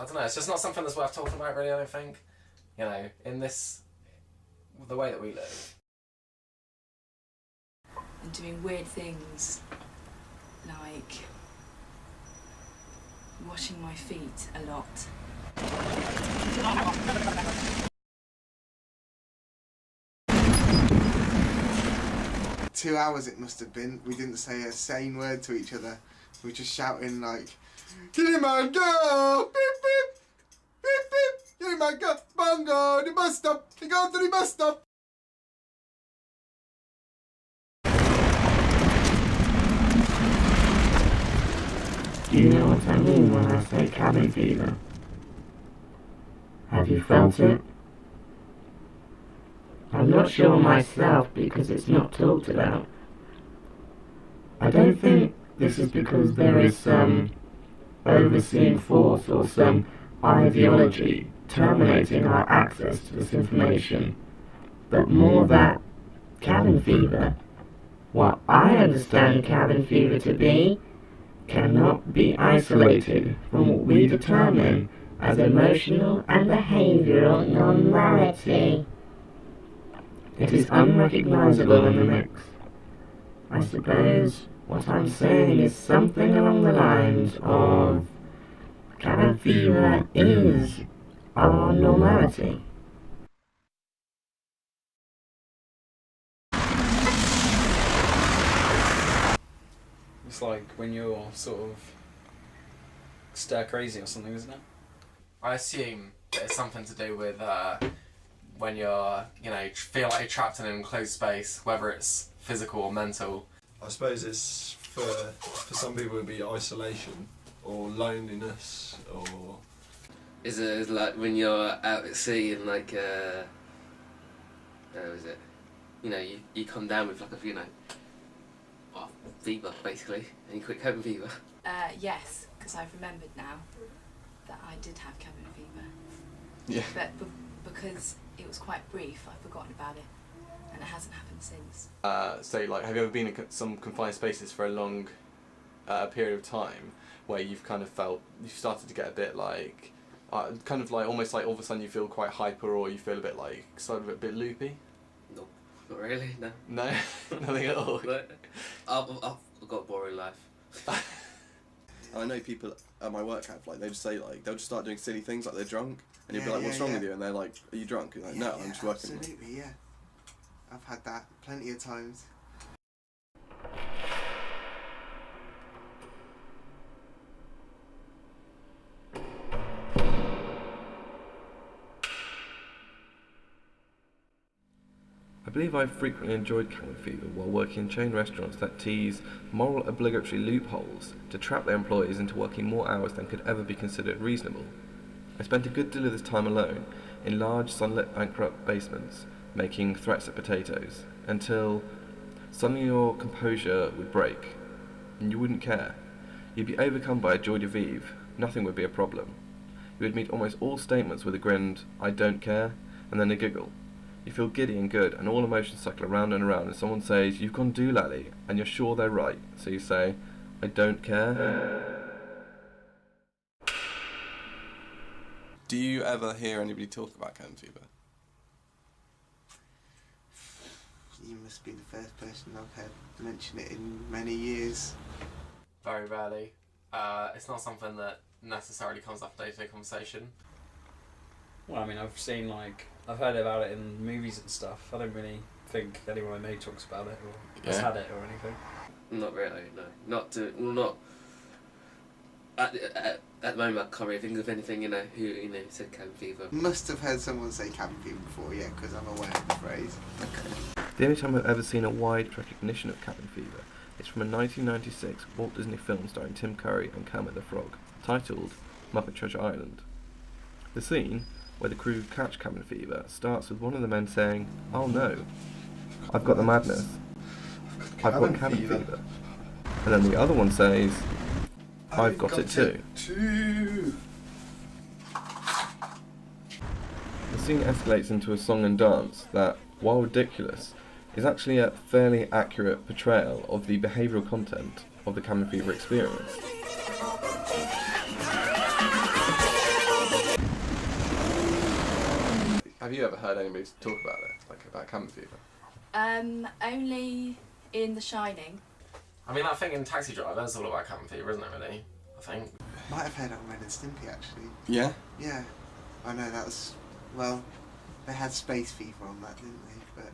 I don't know, it's just not something that's worth talking about really, I don't think. You know, in this, the way that we live. And doing weird things, like washing my feet a lot. 2 hours it must have been. We didn't say a sane word to each other. We were just shouting like, "Get in my go! Beep beep! Beep beep! Get in my go! Bongo! The bus stop! They go to the bus stop!" Do you know what I mean when I say cabin fever? Have you felt it? I'm not sure myself because it's not talked about. I don't think this is because there is some overseeing force or some ideology terminating our access to this information, but more that cabin fever, what I understand cabin fever to be, cannot be isolated from what we determine as emotional and behavioural normality. It is unrecognisable in the mix. I suppose what I'm saying is something along the lines of cabin fever is our normality. It's like when you're sort of stir crazy or something, isn't it? I assume that it's something to do with when you're, you know, feel like you're trapped in an enclosed space, whether it's physical or mental. I suppose it's for some people it'd be isolation or loneliness or... Is it like when you're out at sea and like, how is it? You know, you come down with like a, you know, fever basically, and you quit cabin fever. Yes, because I've remembered now that I did have cabin fever. Yeah. But because it was quite brief, I've forgotten about it, and it hasn't happened since. So, like, have you ever been in some confined spaces for a long period of time where you've kind of felt, you've started to get a bit like, kind of like, almost like all of a sudden you feel quite hyper or you feel a bit like, sort of a bit loopy? No, not really, no. No? Nothing at all? But I've got a boring life. I know people at my work have, like, they just say, like, they'll just start doing silly things like they're drunk, and you'll be like, what's wrong with you? And they're like, are you drunk? You're like, no, I'm just working. Absolutely, yeah. I've had that plenty of times. I believe I've frequently enjoyed cabin fever while working in chain restaurants that tease moral obligatory loopholes to trap their employees into working more hours than could ever be considered reasonable. I spent a good deal of this time alone in large sunlit bankrupt basements making threats at potatoes until suddenly your composure would break and you wouldn't care. You'd be overcome by a joie de vivre, nothing would be a problem. You would meet almost all statements with a grinned "I don't care" and then a giggle. You feel giddy and good, and all emotions cycle around and around, and someone says, "You've gone doolally," and you're sure they're right, so you say, "I don't care." Do you ever hear anybody talk about cabin fever? You must be the first person I've heard mention it in many years. Very rarely. It's not something that necessarily comes up in day-to-day conversation. Well, I mean, I've heard about it in movies and stuff. I don't really think anyone I know talks about it or has had it or anything. Not really, no. Not at the moment. I can't really think of anything, you know, who said cabin fever. Must have heard someone say cabin fever before, yeah, because I'm aware of the phrase. Okay. The only time I've ever seen a wide recognition of cabin fever is from a 1996 Walt Disney film starring Tim Curry and Kermit the Frog, titled Muppet Treasure Island. The scene, where the crew catch cabin fever, starts with one of the men saying, "Oh no, I've got the madness. I've got cabin fever." And then the other one says, "I've got it too." The scene escalates into a song and dance that, while ridiculous, is actually a fairly accurate portrayal of the behavioural content of the cabin fever experience. Have you ever heard anybody talk about it, like about cabin fever? Only in The Shining. I mean, that thing in Taxi Driver is all about cabin fever, isn't it, really? I think. Might have heard it on Ren and Stimpy, actually. Yeah? Yeah. I know that was... Well, they had space fever on that, didn't they? But